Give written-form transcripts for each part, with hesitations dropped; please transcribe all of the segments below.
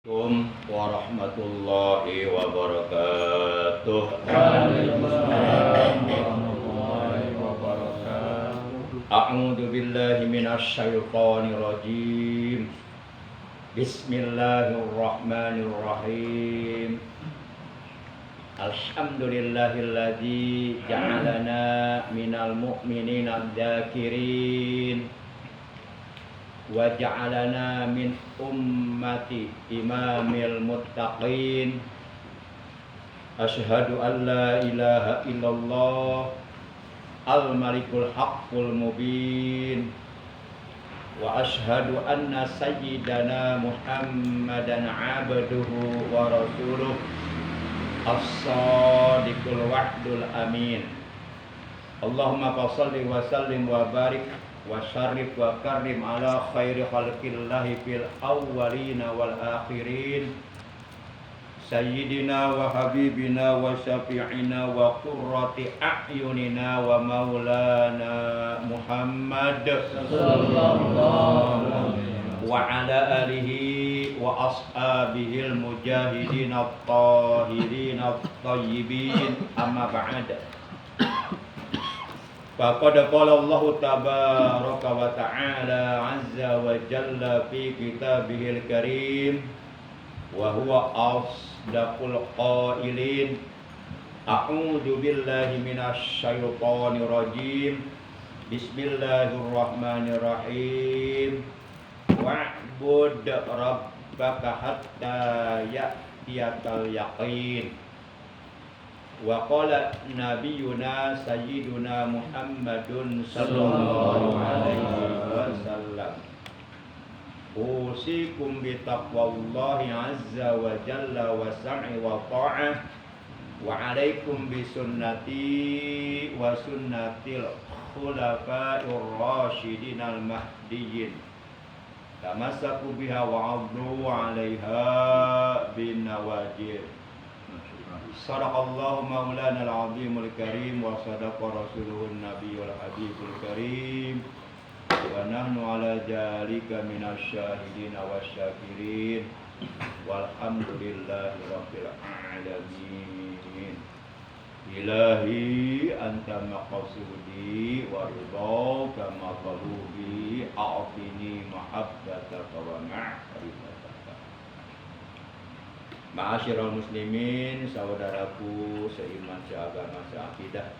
Assalamualaikum warahmatullahi wabarakatuh. Waalaikumsalam warahmatullahi wabarakatuh. A'udzu billahi minasy syaithanir rajim. Bismillahirrahmanirrahim. Alhamdulillahilladzi ja'alana minal mu'minina adz-dzakirin wa ja'alana min ummati imamil muttaqin. Asyhadu an la ilaha illallah al-malikul haqqul mubin wa asyhadu anna sayyidana Muhammadan abduhu wa rasuluh as-sadiqul wa'dul amin. Allahumma shalli wa sallim wa barik wa syarif wa karim ala khairi khalqillahi fil awwalina wal akhirin sayyidina wa habibina wa syafi'ina wa qurrati a'yunina wa maulana Muhammad wa ala alihi wa ashabihil mujahidin at-tahirin at-tayyibin amma ba'da. Faqad qala Allah tabaraka wa ta'ala azza wa jalla fi kitabihil karim wa huwa asdaqul qailin. A'udzu billahi minasy syaithanir rajim. Bismillahirrahmanirrahim. Wa'bud rabbaka hatta ya'tiyakal yaqin. Wa qala nabiyuna sayyiduna Muhammadun sallallahu alaihi wasallam usikum bi taqwallahi azza wa jalla wa sam'i wa ta'ah wa alaikum bi sunnati wa sunnatil khulafa'ir rasyidin al mahdiyyin tamassaku biha wa 'addu 'alaiha bin nawajid. Sadaqallahu maulana al-azimul karim wa sadaqa rasuluhun nabiyyul habibul karim wa nahnu ala dzalika minasy syahidin wasyakirin walhamdulillahi rabbil alamin. Ilahi anta maqsudi wa ridha kama qalubi a'tini mahabbataka wa ma'rifataka. Ma'asyiral muslimin, saudaraku seiman, seagama, seakidah,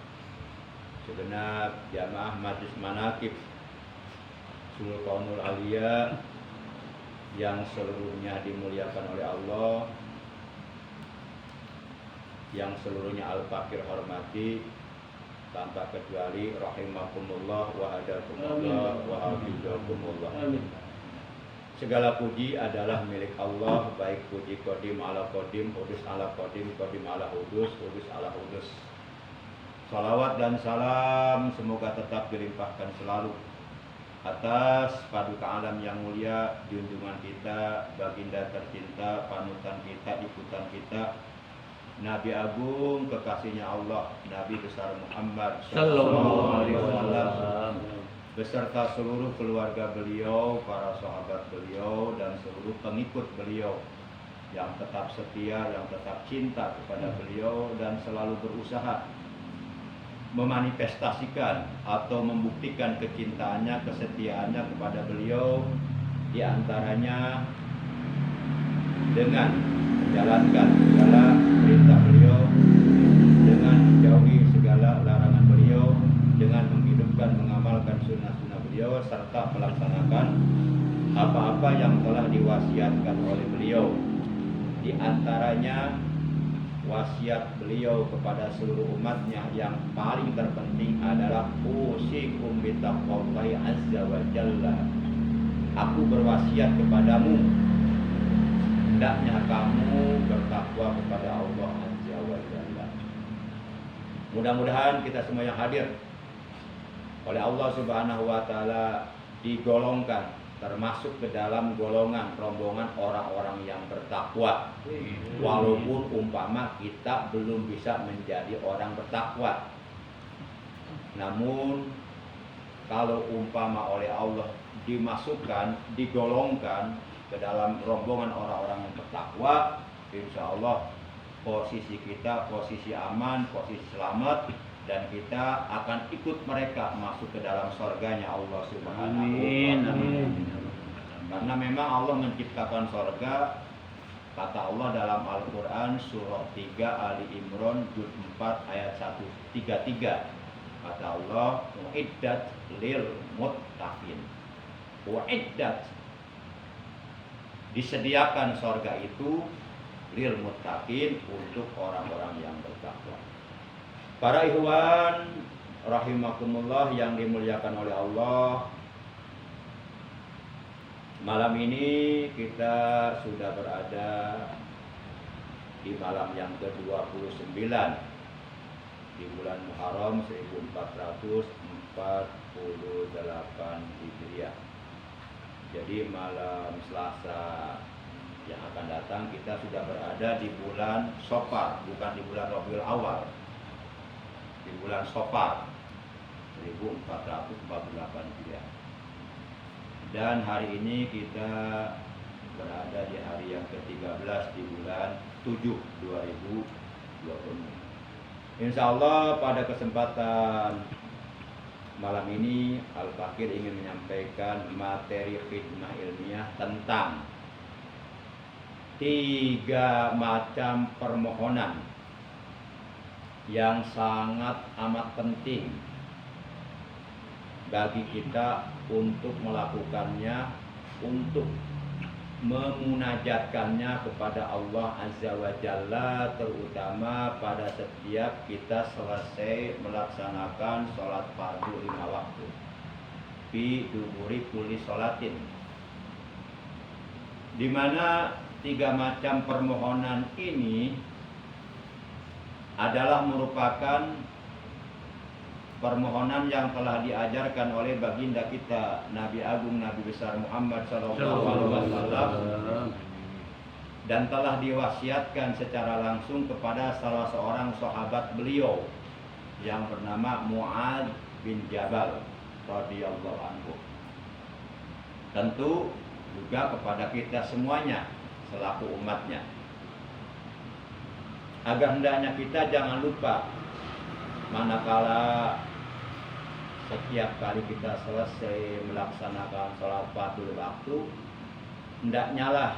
segenap jamaah Majlis Manaqib Sulul Qaunul Aliyah yang seluruhnya dimuliakan oleh Allah, yang seluruhnya al-fakir hormati tanpa kecuali, rahimakumullah wa hadakumullah wa hafizakumullah. Amin. Segala puji adalah milik Allah, baik puji qadim ala qadim, hudus ala qadim, qadim ala hudus, hudus ala hudus. Salawat dan salam semoga tetap dilimpahkan selalu atas paduka alam yang mulia, junjungan kita, baginda tercinta, panutan kita, ikutan kita, Nabi Agung, kekasihnya Allah, Nabi besar Muhammad sallallahu alaihi wasallam, beserta seluruh keluarga beliau, para sahabat beliau, dan seluruh pengikut beliau yang tetap setia, yang tetap cinta kepada beliau, dan selalu berusaha memanifestasikan atau membuktikan kecintaannya, kesetiaannya kepada beliau, diantaranya dengan menjalankan segala perintah beliau, dengan menjauhi segala larangan beliau, dengan menghidupkan, mengamalkan sunnah-sunnah beliau, serta melaksanakan apa-apa yang telah diwasiatkan oleh beliau. Di antaranya wasiat beliau kepada seluruh umatnya yang paling terpenting adalah usikum bitaqwallahi azza wa jalla. Aku berwasiat kepadamu, hendaknya kamu bertakwa kepada Allah azza wa jalla. Mudah-mudahan kita semua yang hadir oleh Allah Subhanahu wa taala digolongkan termasuk ke dalam golongan rombongan orang-orang yang bertakwa. Walaupun umpama kita belum bisa menjadi orang bertakwa, namun kalau umpama oleh Allah dimasukkan, digolongkan ke dalam rombongan orang-orang yang bertakwa, insya Allah posisi kita posisi aman, posisi selamat, dan kita akan ikut mereka masuk ke dalam surganya Allah Subhanahu wa Ta'ala. Karena memang Allah menciptakan surga, kata Allah dalam Al-Quran surah 3 Ali Imran juz 4 ayat 133. Kata Allah, uiddat lil muttaqin. Uiddat, disediakan surga itu lil muttaqin, untuk orang-orang yang bertakwa. Para ikhwan rahimakumullah yang dimuliakan oleh Allah, malam ini kita sudah berada di malam yang ke-29 di bulan Muharram 1448 Hijriah. Jadi malam Selasa yang akan datang kita sudah berada di bulan Safar, bukan di bulan Rabiul Awal. Di bulan Safar 1448 Hijriah. Dan hari ini kita berada di hari yang ke-13 di bulan 7 2020. Insya Allah pada kesempatan malam ini Al-Fakir ingin menyampaikan materi khidmah ilmiah tentang 3 macam permohonan yang sangat amat penting bagi kita untuk melakukannya, untuk memunajatkannya kepada Allah Azza wa Jalla, terutama pada setiap kita selesai melaksanakan sholat fardu 5 waktu fi duburi kulli sholatin, di mana 3 macam permohonan ini adalah merupakan permohonan yang telah diajarkan oleh baginda kita Nabi Agung Nabi besar Muhammad SAW, dan telah diwasiatkan secara langsung kepada salah seorang sahabat beliau yang bernama Mu'adz bin Jabal radhiyallahu anhu. Tentu juga kepada kita semuanya selaku umatnya, agar hendaknya kita jangan lupa manakala setiap kali kita selesai melaksanakan sholat fardu waktu, hendaknya lah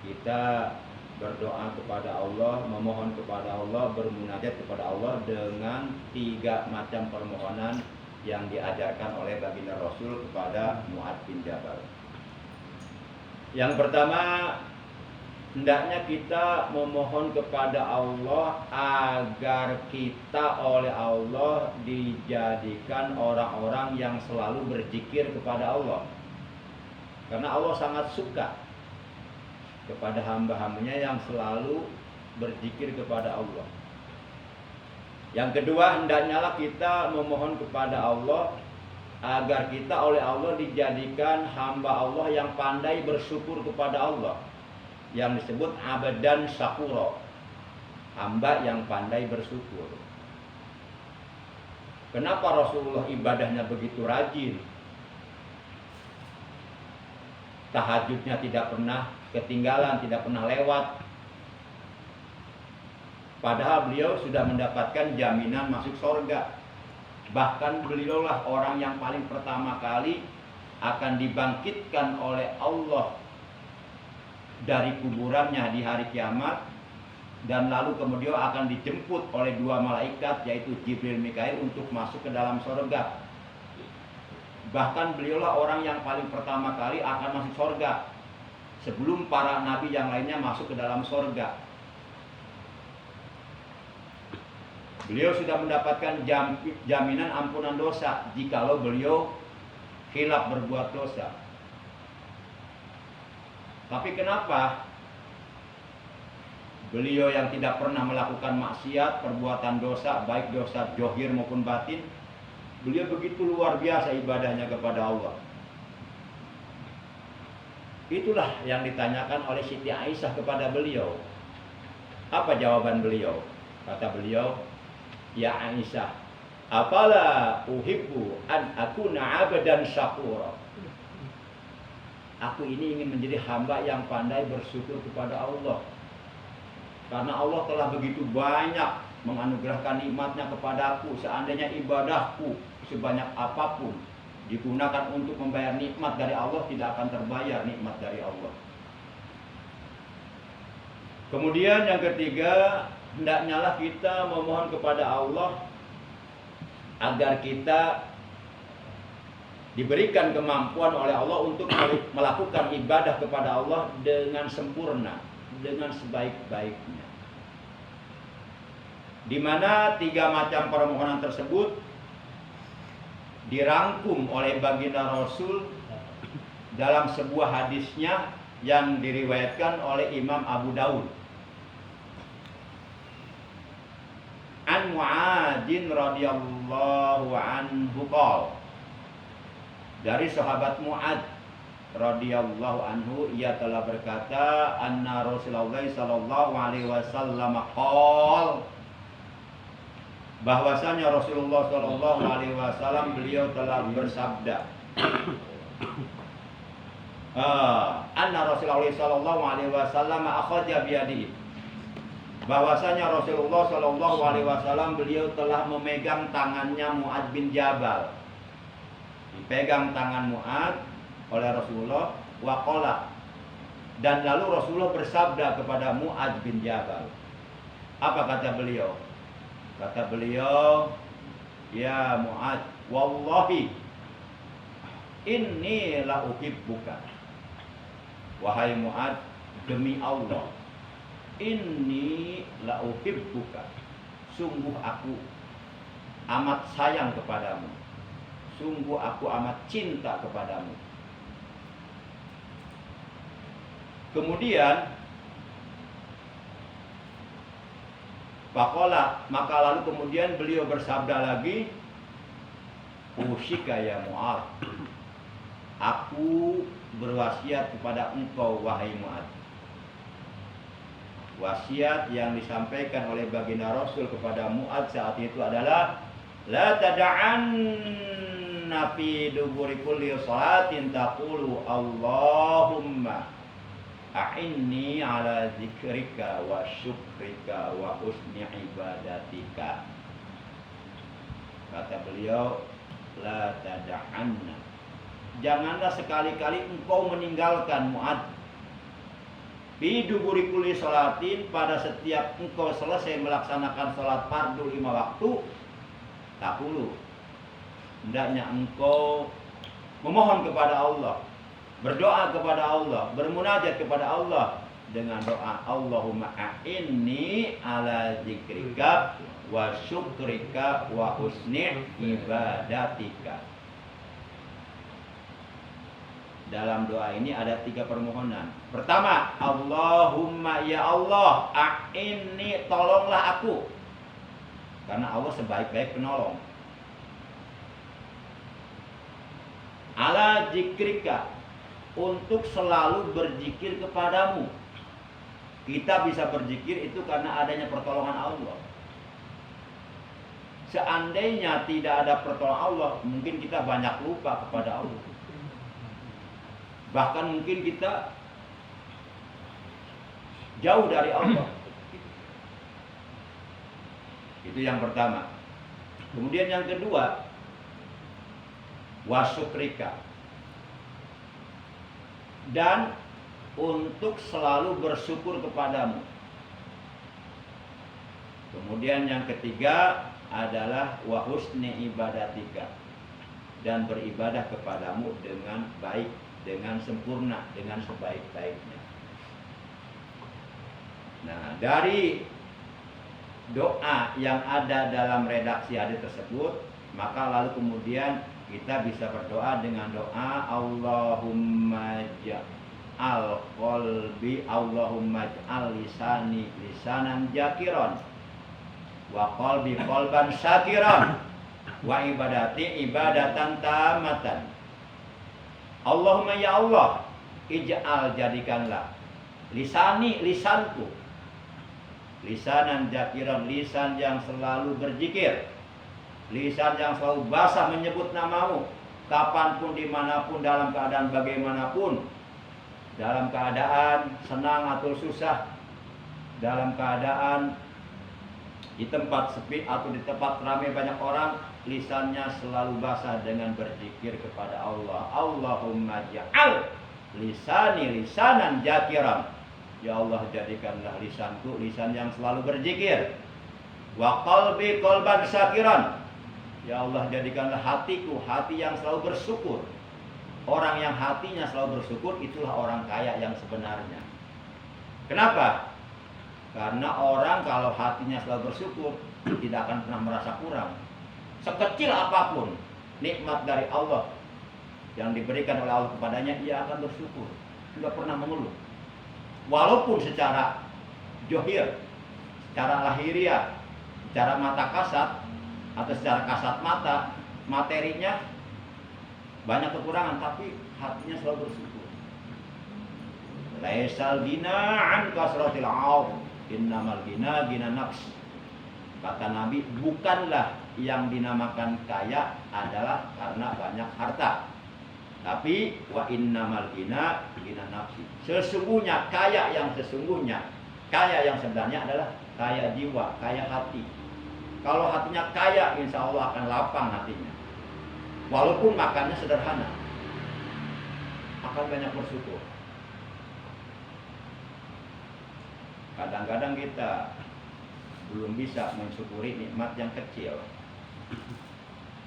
kita berdoa kepada Allah, memohon kepada Allah, bermunajat kepada Allah dengan 3 macam permohonan yang diajarkan oleh baginda Rasul kepada Mu'adz bin Jabal. Yang pertama, hendaknya kita memohon kepada Allah agar kita oleh Allah dijadikan orang-orang yang selalu berzikir kepada Allah. Karena Allah sangat suka kepada hamba-hambanya yang selalu berzikir kepada Allah. Yang kedua, hendaknya kita memohon kepada Allah agar kita oleh Allah dijadikan hamba Allah yang pandai bersyukur kepada Allah, yang disebut abdan syakura, hamba yang pandai bersyukur. Kenapa Rasulullah ibadahnya begitu rajin? Tahajudnya tidak pernah ketinggalan, tidak pernah lewat. Padahal beliau sudah mendapatkan jaminan masuk surga. Bahkan beliaulah orang yang paling pertama kali akan dibangkitkan oleh Allah dari kuburannya di hari kiamat, dan lalu kemudian akan dijemput oleh 2 malaikat yaitu Jibril Mikail untuk masuk ke dalam surga. Bahkan beliaulah orang yang paling pertama kali akan masuk surga sebelum para nabi yang lainnya masuk ke dalam surga. Beliau sudah mendapatkan jaminan ampunan dosa jikalau beliau khilaf berbuat dosa. Tapi kenapa beliau yang tidak pernah melakukan maksiat, perbuatan dosa, baik dosa zahir maupun batin, beliau begitu luar biasa ibadahnya kepada Allah? Itulah yang ditanyakan oleh Siti Aisyah kepada beliau. Apa jawaban beliau? Kata beliau, "Ya Aisyah, afala uhibbu an akuna abdan syakura." aku ini ingin menjadi hamba yang pandai bersyukur kepada Allah. Karena Allah telah begitu banyak menganugerahkan nikmatnya kepadaku. Seandainya ibadahku sebanyak apapun digunakan untuk membayar nikmat dari Allah, tidak akan terbayar nikmat dari Allah. Kemudian yang ketiga, hendaknya lah kita memohon kepada Allah agar kita diberikan kemampuan oleh Allah untuk melakukan ibadah kepada Allah dengan sempurna, dengan sebaik-baiknya. Di mana 3 macam permohonan tersebut dirangkum oleh baginda Rasul dalam sebuah hadisnya yang diriwayatkan oleh Imam Abu Daud. An Mu'adzin radhiyallahu anhu qala, dari sahabat Mu'adz radhiyallahu anhu, ia telah berkata, anna Rasulullah sallallahu alaihi wasallam qala, bahwasanya Rasulullah sallallahu alaihi wasallam beliau telah bersabda, anna Rasulullah sallallahu alaihi wasallam akhadha biyadihi, bahwasanya Rasulullah sallallahu alaihi wasallam beliau telah memegang tangannya Mu'adz bin Jabal. Dipegang tangan Mu'adz oleh Rasulullah, waqala, dan lalu Rasulullah bersabda kepada Mu'adz bin Jabal. Apa kata beliau? Kata beliau, ya Mu'adz, wallahi inni la uhibbuka. Wahai Mu'adz, demi Allah, inni la uhibbuka, sungguh aku amat sayang kepadamu, sungguh aku amat cinta kepadamu. Kemudian faqala, maka lalu kemudian beliau bersabda lagi, usyika ya Mu'adz, aku berwasiat kepada engkau wahai Mu'adz. Wasiat yang disampaikan oleh baginda Rasul kepada Mu'adz saat itu adalah, la tada'anna fi duburi kulli salatin taqulu Allahumma a'inni ala zikrika wa syukrika wa husni ibadatika. Kata beliau, la tada'anna, janganlah sekali-kali engkau meninggalkan Mu'adz, fi duburi kulli salatin, pada setiap engkau selesai melaksanakan salat fardu 5 waktu, taqulu, hendaknya engkau memohon kepada Allah, berdoa kepada Allah, bermunajat kepada Allah dengan doa, Allahumma a'inni ala zikrika wa syukrika wa husni ibadatika. Dalam doa ini ada 3 permohonan. Pertama, Allahumma, ya Allah, a'inni, tolonglah aku, karena Allah sebaik-baik penolong. Ala zikrika, untuk selalu berzikir kepadamu. Kita bisa berzikir itu karena adanya pertolongan Allah. Seandainya tidak ada pertolongan Allah, mungkin kita banyak lupa kepada Allah. Bahkan mungkin kita jauh dari Allah. Itu yang pertama. Kemudian yang kedua, wasyukrika, dan untuk selalu bersyukur kepadamu. Kemudian yang ketiga adalah wa husni ibadatika, dan beribadah kepadamu dengan baik, dengan sempurna, dengan sebaik-baiknya. Nah, dari doa yang ada dalam redaksi hadis tersebut, maka lalu kemudian kita bisa berdoa dengan doa Allahumma ja'al qalbi, Allahumma ja'al lisani lisanan jakiran, wa qalbi qalban syakiran, wa ibadati ibadatan tamatan. Allahumma, ya Allah, ij'al, jadikanlah, lisani, lisanku, lisanan jakiran, lisan yang selalu berzikir, lisan yang selalu basah menyebut namamu, kapanpun, dimanapun, dalam keadaan bagaimanapun. dalam keadaan senang atau susah, dalam keadaan di tempat sepi atau di tempat ramai banyak orang, lisannya selalu basah dengan berzikir kepada Allah. Allahumma ja'al lisani lisanan zakiran. Ya Allah, jadikanlah lisanku lisan yang selalu berzikir. Wa qalbi qalban syakiran. Ya Allah, jadikanlah hatiku hati yang selalu bersyukur. Orang yang hatinya selalu bersyukur itulah orang kaya yang sebenarnya. Kenapa? Karena orang kalau hatinya selalu bersyukur tidak akan pernah merasa kurang. Sekecil apapun nikmat dari Allah yang diberikan oleh Allah kepadanya, ia akan bersyukur, tidak pernah mengeluh. Walaupun secara johir, secara lahiriah, secara mata kasat atau secara kasat mata, materinya banyak kekurangan, tapi hatinya selalu bersyukur. Laisal ghina an kasratil 'auf, innamal ghina ghina nafs. Kata Nabi, bukanlah yang dinamakan kaya adalah karena banyak harta, tapi wa innamal ghina ghina nafsi. Sesungguhnya kaya yang sesungguhnya, kaya yang sebenarnya adalah kaya jiwa, kaya hati. Kalau hatinya kaya, insya Allah akan lapang hatinya. Walaupun makannya sederhana, akan banyak bersyukur. Kadang-kadang kita belum bisa mensyukuri nikmat yang kecil.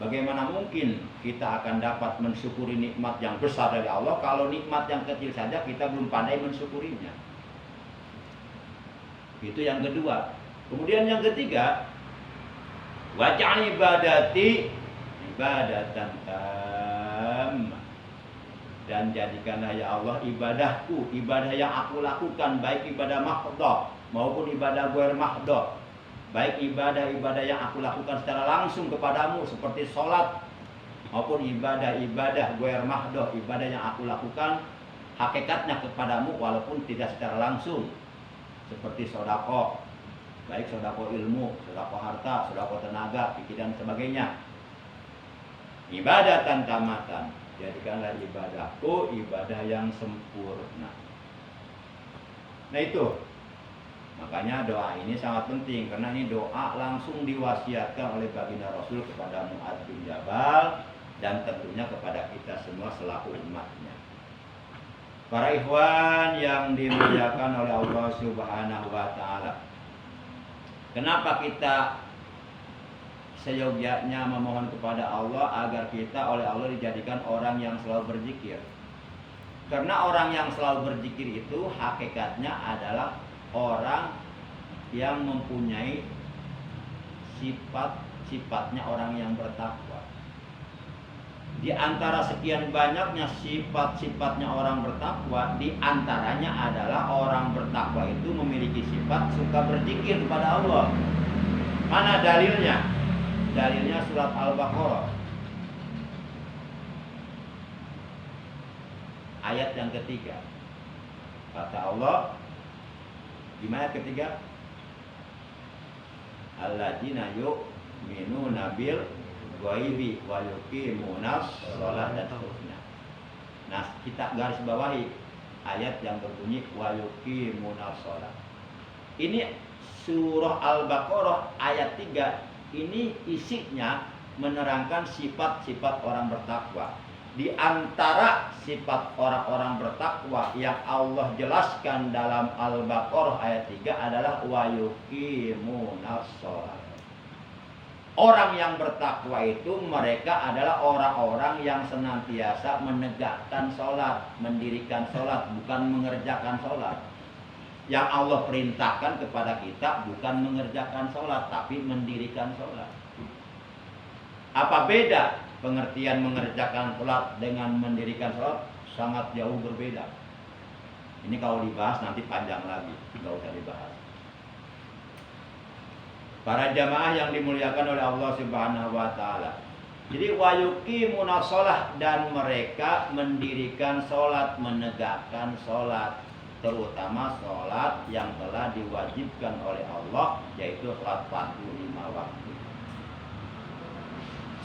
Bagaimana mungkin kita akan dapat mensyukuri nikmat yang besar dari Allah kalau nikmat yang kecil saja kita belum pandai mensyukurinya? Itu yang kedua. Kemudian yang ketiga, waj'al ibadati ibadatan tammah. Dan jadikanlah ya Allah ibadahku, ibadah yang aku lakukan, baik ibadah mahdhah maupun ibadah ghair mahdhah, baik ibadah-ibadah yang aku lakukan secara langsung kepadamu seperti sholat, maupun ibadah-ibadah ghair mahdhah, ibadah yang aku lakukan hakikatnya kepadamu walaupun tidak secara langsung, seperti sedekah, baik sedekah ilmu, sedekah harta, sedekah tenaga, pikiran dan sebagainya. Ibadatan tamatan, jadikanlah ibadahku ibadah yang sempurna. Nah itu, makanya doa ini sangat penting, karena ini doa langsung diwasiatkan oleh baginda Rasul kepada Mu'adz bin Jabal dan tentunya kepada kita semua selaku umatnya. Para ikhwan yang dimuliakan oleh Allah Subhanahu wa Ta'ala, kenapa kita seyogyanya memohon kepada Allah agar kita oleh Allah dijadikan orang yang selalu berzikir? Karena orang yang selalu berzikir itu hakikatnya adalah orang yang mempunyai sifat-sifatnya orang yang bertakwa. Di antara sekian banyaknya sifat-sifatnya orang bertakwa, di antaranya adalah orang bertakwa itu memiliki sifat suka berzikir kepada Allah. Mana dalilnya? Dalilnya surat Al-Baqarah ayat yang ketiga. Kata Allah di ayat ketiga, alladzina yu'minuna bil ghaibi wa yuqimuna shalah dan seterusnya. Nah, kita garis bawahi ayat yang berbunyi wa yuqimuna shalah. Ini surah Al-Baqarah ayat 3. Ini isinya menerangkan sifat-sifat orang bertakwa. Di antara sifat orang-orang bertakwa yang Allah jelaskan dalam Al-Baqarah ayat 3 adalah wa yuqimunas shalah. Orang yang bertakwa itu mereka adalah orang-orang yang senantiasa menegakkan sholat, mendirikan sholat, bukan mengerjakan sholat. Yang Allah perintahkan kepada kita bukan mengerjakan sholat, tapi mendirikan sholat. Apa beda pengertian mengerjakan sholat dengan mendirikan sholat? Sangat jauh berbeda. Ini kalau dibahas nanti panjang lagi, tidak usah dibahas. Para jamaah yang dimuliakan oleh Allah Subhanahu wa Ta'ala, jadi wa yuqimunas shalah, dan mereka mendirikan sholat, menegakkan sholat, terutama sholat yang telah diwajibkan oleh Allah, yaitu sholat fardu 5 waktu.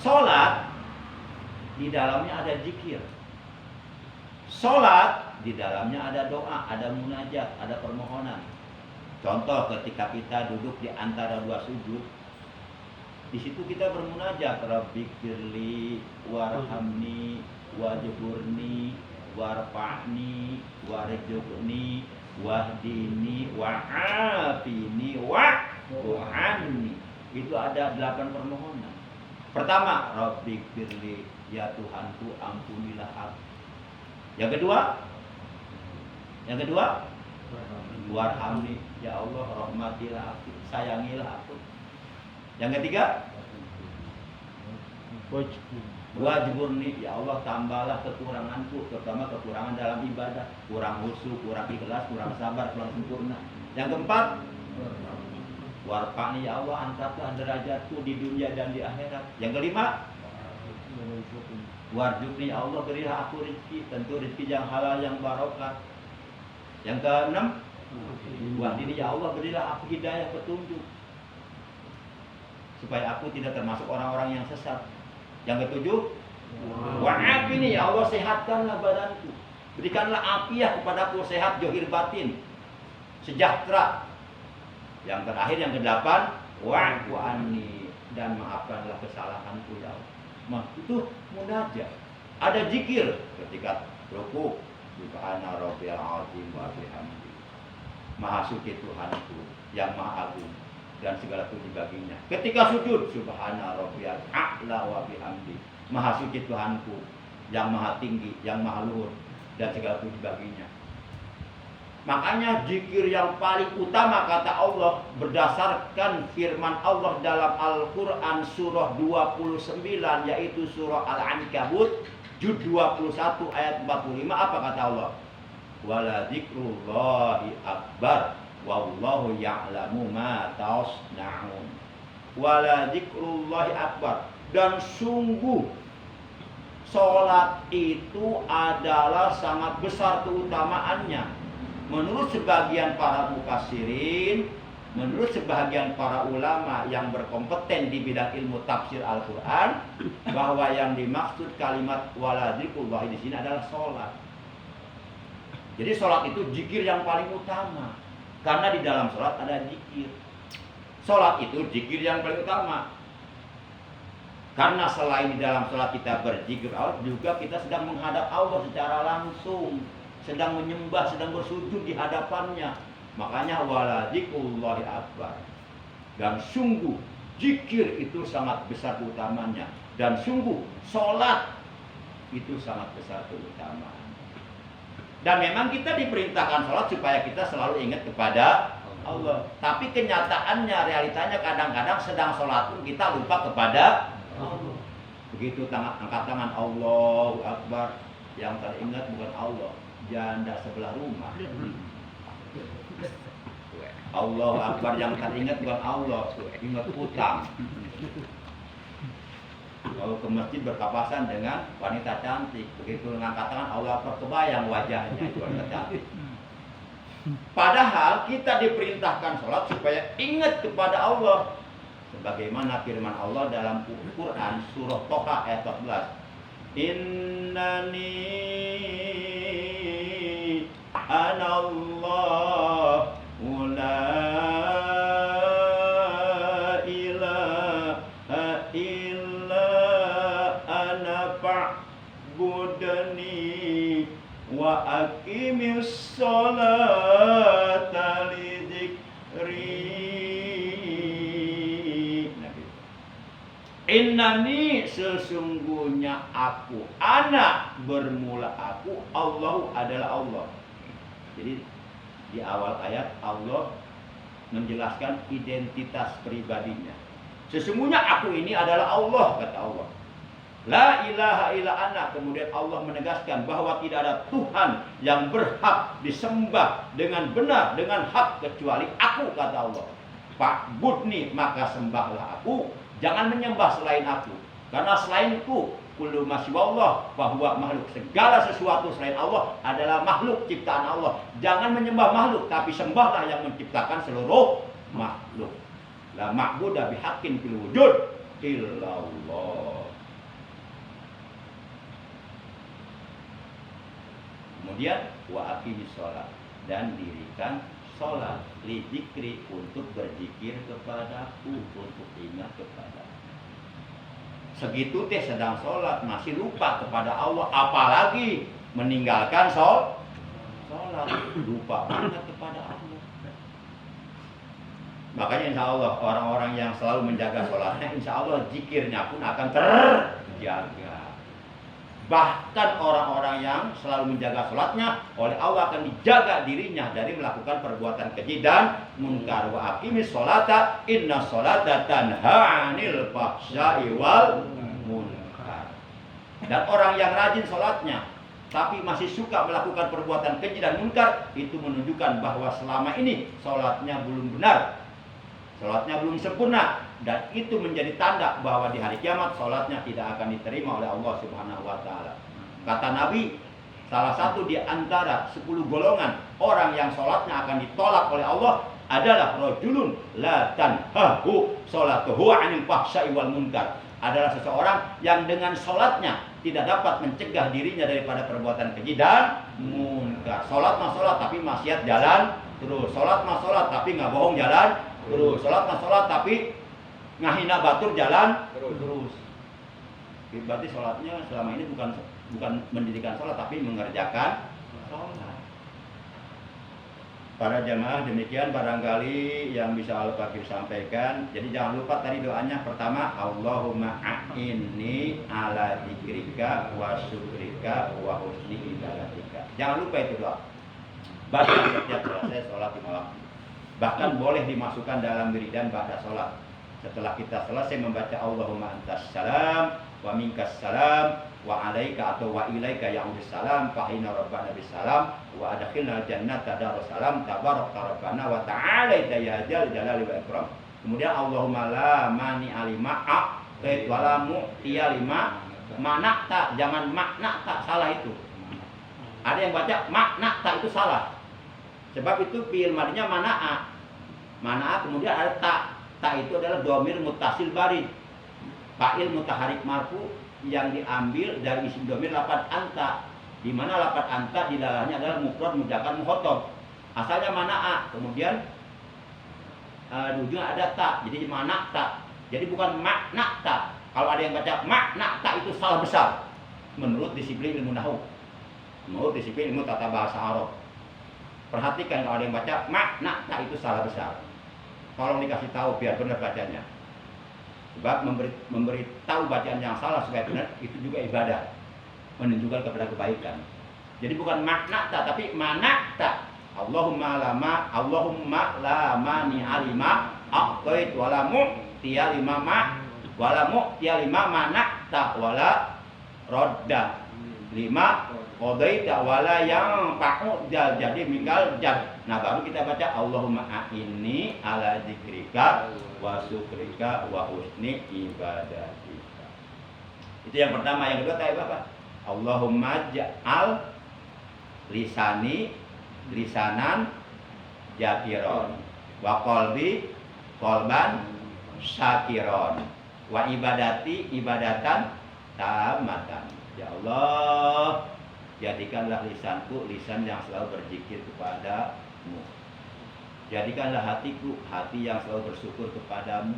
Sholat di dalamnya ada zikir. Sholat di dalamnya ada doa, ada munajat, ada permohonan. Contoh ketika kita duduk di antara dua sujud, di situ kita bermunajat, Rabbighfirli warhamni wajburni warfa'ni warzuqni wahdini wa'afini wa'fu'anni. Itu ada 8 permohonan. Pertama, Rabbighfirli, ya Tuhanku ampunilah aku. Yang kedua, warhamni, ya Allah rahmatilah aku, sayangilah aku. Yang ketiga, wajburni, ya Allah tambahlah kekuranganku, terutama kekurangan dalam ibadah, kurang khusyuk, kurang ikhlas, kurang sabar, kurang sempurna. Yang keempat, warfa'ni, ya Allah angkatlah derajatku di dunia dan di akhirat. Yang kelima, warzuqni, ya Allah berilah aku rezeki, tentu rezeki yang halal yang barokah. Yang keenam, wahdini, ya Allah berilah aku hidayah petunjuk supaya aku tidak termasuk orang-orang yang sesat. Yang ketujuh, wa'afini, ya Allah sehatkanlah badanku, berikanlah afiah kepadaku, sehat zahir batin, sejahtera. Yang terakhir, yang kedelapan, wa'fu anni, dan maafkanlah kesalahanku ya Allah. Itu munajat. Ada zikir ketika ruku, subhana rabbiyal azim wa bihamdi, maha suci Tuhanku yang maha agung dan segala puji baginya. Ketika sujud, subhana rabbiyal a'la wa bihamdi, maha suci Tuhanku yang maha tinggi, yang maha luhur dan segala puji baginya. Makanya zikir yang paling utama kata Allah berdasarkan firman Allah dalam Al-Quran surah 29, yaitu surah Al-Ankabut juz 21 ayat 45. Apa kata Allah? Wala dzikrullahi akbar wallahu ya'lamu ma tasna'un. Wala dzikrullahi akbar, dan sungguh sholat itu adalah sangat besar keutamaannya. Menurut sebagian para mufassirin, menurut sebagian para ulama yang berkompeten di bidang ilmu tafsir Al-Quran, bahwa yang dimaksud kalimat wala dzikrullahi di sini adalah sholat. Jadi sholat itu zikir yang paling utama, karena di dalam sholat ada zikir. Sholat itu zikir yang paling utama, karena selain di dalam sholat kita berzikir Allah, juga kita sedang menghadap Allah secara langsung, sedang menyembah, sedang bersujud di hadapannya. Makanya wala dzikrullahi akbar, dan sungguh zikir itu sangat besar keutamanya, dan sungguh sholat itu sangat besar keutamaan. Dan memang kita diperintahkan sholat supaya kita selalu ingat kepada Allah. Tapi kenyataannya, realitanya kadang-kadang sedang sholat pun kita lupa kepada Allah. Begitu angkat tangan, Allahu Akbar, yang teringat bukan Allah, janda sebelah rumah. Allahu Akbar, yang teringat bukan Allah, ingat utang. Kalau ke masjid berpapasan dengan wanita cantik, begitu ngangkat tangan, Allah Akbar, kebayang wajahnya itu wanita cantik. Padahal kita diperintahkan sholat supaya ingat kepada Allah, sebagaimana firman Allah dalam Quran surah Toha ayat 14. Innani anallah la ilaha illa ana fa'budni wa aqimis sholata lidzikri. Innani, sesungguhnya aku, ana bermula aku, Allahu adalah Allah. Jadi di awal ayat Allah menjelaskan identitas pribadinya. Sesungguhnya aku ini adalah Allah, kata Allah. La ilaha illa ana, kemudian Allah menegaskan bahwa tidak ada Tuhan yang berhak disembah dengan benar, dengan hak kecuali aku, kata Allah. Fa'budni, maka sembahlah aku, jangan menyembah selain aku, karena selainku kullu ma siwallah, bahwa makhluk, segala sesuatu selain Allah adalah makhluk ciptaan Allah. Jangan menyembah makhluk, tapi sembahlah yang menciptakan seluruh makhluk. La ma'budu bihaqqin fil wujud illallah. Kemudian wa aqimis shalah, dan dirikan sholat li dzikri, untuk berzikir kepadaku, untuk ingat kepadaku. Segitu teh sedang sholat masih lupa kepada Allah, apalagi meninggalkan sholat, lupa banget kepada Allah. Makanya insya Allah orang-orang yang selalu menjaga sholatnya, insya Allah zikirnya pun akan terjaga. Bahkan orang-orang yang selalu menjaga sholatnya, oleh Allah akan dijaga dirinya dari melakukan perbuatan keji dan munkar. Wa aqimis sholata inna sholata tanha 'anil fahsya'i wal munkar. Dan orang yang rajin sholatnya tapi masih suka melakukan perbuatan keji dan munkar, itu menunjukkan bahwa selama ini sholatnya belum benar, sholatnya belum sempurna, dan itu menjadi tanda bahwa di hari kiamat sholatnya tidak akan diterima oleh Allah Subhanahu wa Ta'ala. Kata Nabi, salah satu di antara 10 golongan orang yang sholatnya akan ditolak oleh Allah adalah rajulun la tanhahu sholatuhu 'anil fahsya'i wal munkar. Adalah seseorang yang dengan sholatnya tidak dapat mencegah dirinya daripada perbuatan keji dan munkar. Sholat mah sholat tapi maksiat jalan terus, sholat mah sholat tapi nggak bohong jalan terus, sholat mah sholat tapi ngahina batur jalan terus. Berarti sholatnya selama ini bukan mendirikan sholat tapi mengerjakan sholat. Para jamaah, demikian barangkali yang bisa Al-Fakir sampaikan. Jadi jangan lupa tadi doanya, pertama Allahumma a'inni ala dzikrika wa syukrika wa husni ibadatika. Jangan lupa itu doa. Baca setiap selesai sholat 5 waktu. Bahkan boleh dimasukkan dalam wiridan ba'da sholat. Setelah kita selesai membaca Allahumma antas salam wa minkas salam wa alaika atau wa ilaika ya'udus salam fahina rabbana bisalam wa adkhilna jannata darussalam tabarakta rabbana wa ta'ala ya jalali wa ikram. Kemudian Allahumma la mani alima a'tait wa la mu'tiya lima mana'ta. Jangan makna'ta, salah itu. Ada yang baca makna'ta, itu salah. Sebab itu fi'il madinya mana'a kemudian ada ta itu adalah dhamir muttasil barid, fa'il mutaharik marfu yang diambil dari isim dhamir lafaz anta, di mana lafaz anta di dalamnya adalah mufrad mudzakkar mukhatab. Asalnya mana'a, kemudian di ujungnya ada ta, jadi mana'ta. Jadi bukan makna'ta. Kalau ada yang baca makna'ta itu salah besar menurut disiplin ilmu nahwu, menurut disiplin ilmu tata bahasa Arab. Perhatikan kalau ada yang baca makna'ta itu salah besar. Tolong dikasih tahu biar benar bacanya. Sebab memberi tahu bacaan yang salah supaya benar itu juga ibadah, menunjukkan kepada kebaikan. Jadi bukan makna'ta tapi mana'ta. Allahumma la mani alima a'tait wa la mu'tiya lima mana'ta wa la radda lima qadaita wa la yang fa'udjal. Jadi minggal jad. Nah baru kita baca Allahumma a'inni ala dzikrika wa syukrika wa husni ibadatika. Itu yang pertama. Yang kedua tadi apa? Allahumma ja'al lisani lisanan jakiron wa qalbi qalban syakiron wa ibadati ibadatan tamatan. Ya Allah, jadikanlah lisanku lisan yang selalu berzikir kepadamu. Jadikanlah hatiku hati yang selalu bersyukur kepadamu.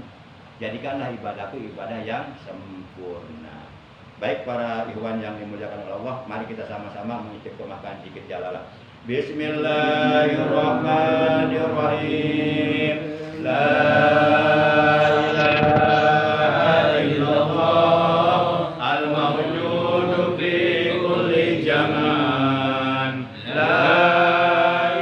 Jadikanlah ibadahku ibadah yang sempurna. Baik para ikhwan yang dimuliakan oleh Allah, mari kita sama-sama mengistiqomahkan zikir jalalah. Bismillahirrahmanirrahim. La ilaha illallah al-mawjudu fi kulli zaman. La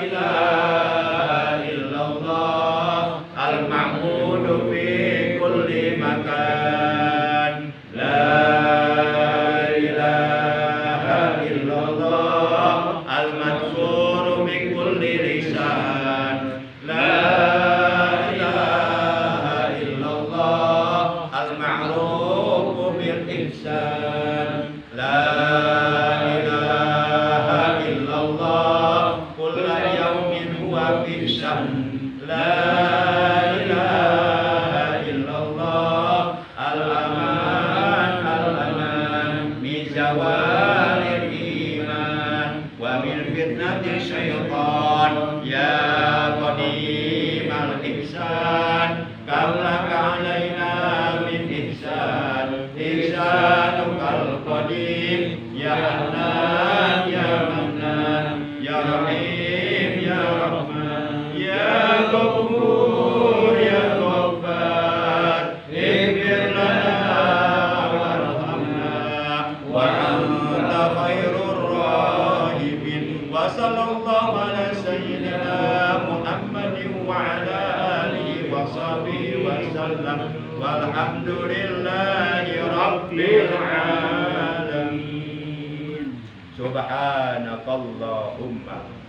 ilaha illallah al-mahmudu fi kulli makan. La ilaha illallah al-mansuru min kulli lisan. La ilaha illallah al-ma'rufu bil ihsan. La ilaha illallah kulla yawmin huwa fi shan. La ilaha illallah al-aman min zawalil iman wa min إحسان كم لك علينا من إحسان إحسانك القديم يا حنان يا منان يا رحيم يا رحمن يا غفور يا غفار اغفر لنا وارحمنا وأنت خير الراحمين وصلى الله على سيدنا محمد وعلى آله وصحبه وسلم والحمد لله رب العالمين سبحانك اللهم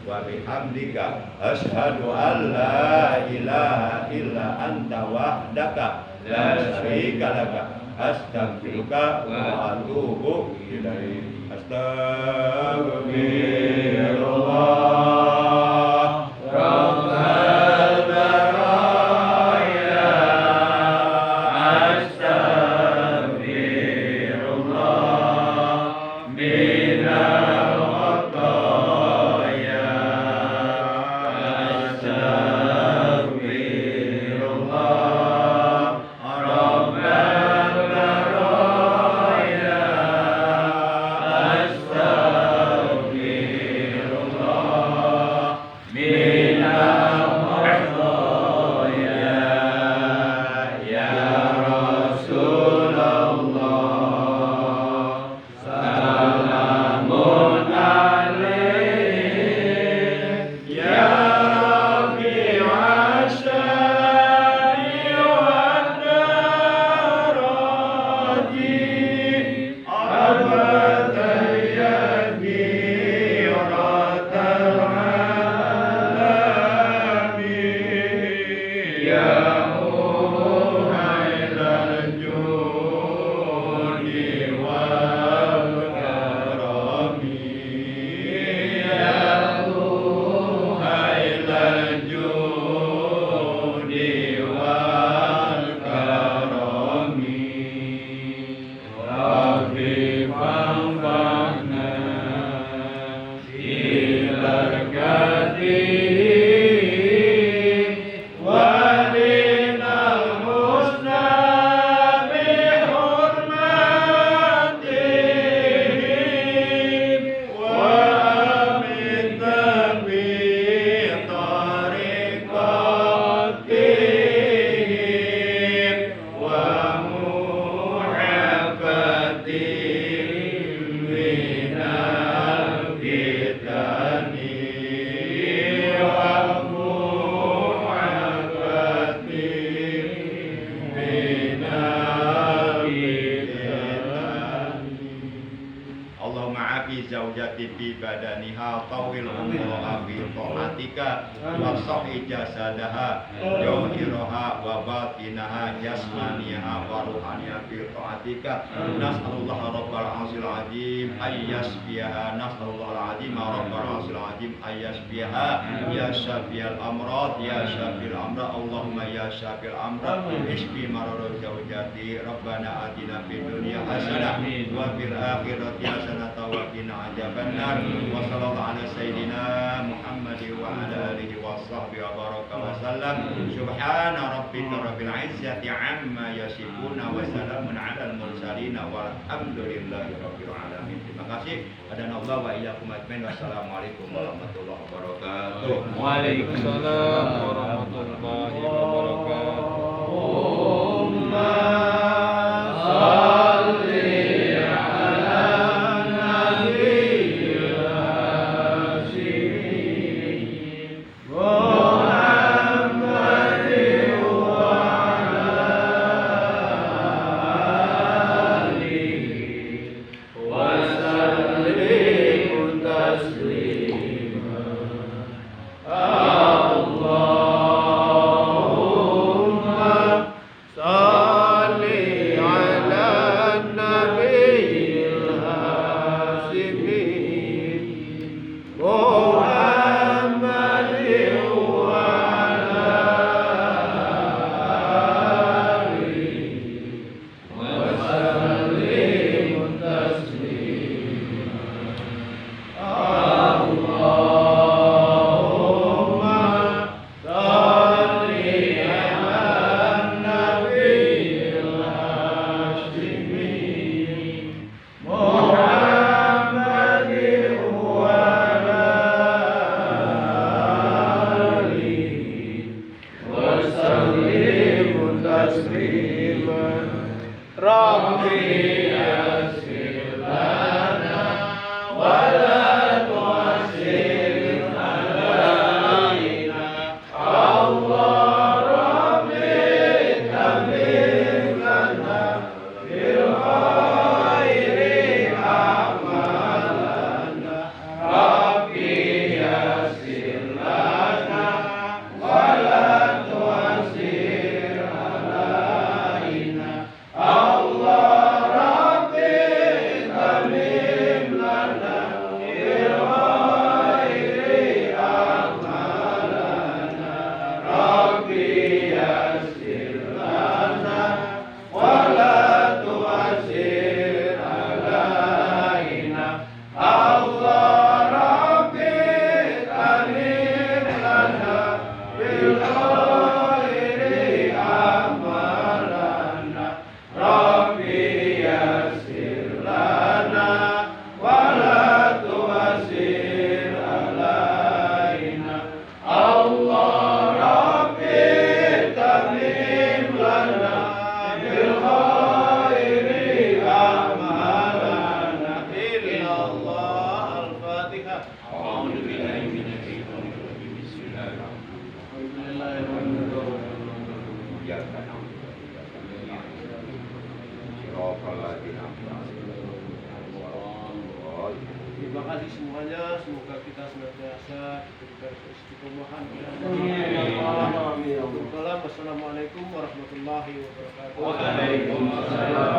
وبحمدك أشهد أن لا إله إلا أنت وحدك لا شريك لك أستغفرك وأتوب إليك أستغفر الله رب البرايا أستغفر الله من الخطايا أستغفر الله رب البرايا أستغفر الله من الخطايا يا رسول الله سلام عليك يا ربيع الشام والدرج أبدا يديرة العالم يا مهيل الجود والكرم يا مهيل الجود والكرم ربي فانفعنا ببركته ولنا الحسنى بحرمته وأمت بطريقته ومعافاته من الفتن ومعافاته من الفتن اللهم عافي زوجتي في بدنها طول عمرها في طاعتك وصح جسدها ظاهرها وباطنها جسمانيها وروحانيها في طاعتك نسأل الله رب العرش العظيم أن يشفيها نسأل الله العظيم رب العرش العظيم أن يشفيها يا شافي الأمراض يا شافي الأمراض اللهم يا شافي الأمراض اشفي مرض زوجتي ربنا آتنا في الدنيا حسنة وفي الآخرة حسنة وقنا عذاب النار وصلى الله على سيدنا محمد وعلى آله وصحبه وبارك وسلم سبحان ربك رب العزة عما يصفون وسلام على المرسلين والحمد لله رب العالمين. Terima kasih. Hadanallah wa iyyakum ajmain. Wassalamualaikum warahmatullahi wabarakatuh. Waalaikumsalam warahmatullahi wabarakatuh. Allah Terima kasih semuanya, semoga kita senantiasa diberikan istiqomahan. Assalamualaikum warahmatullahi wabarakatuh.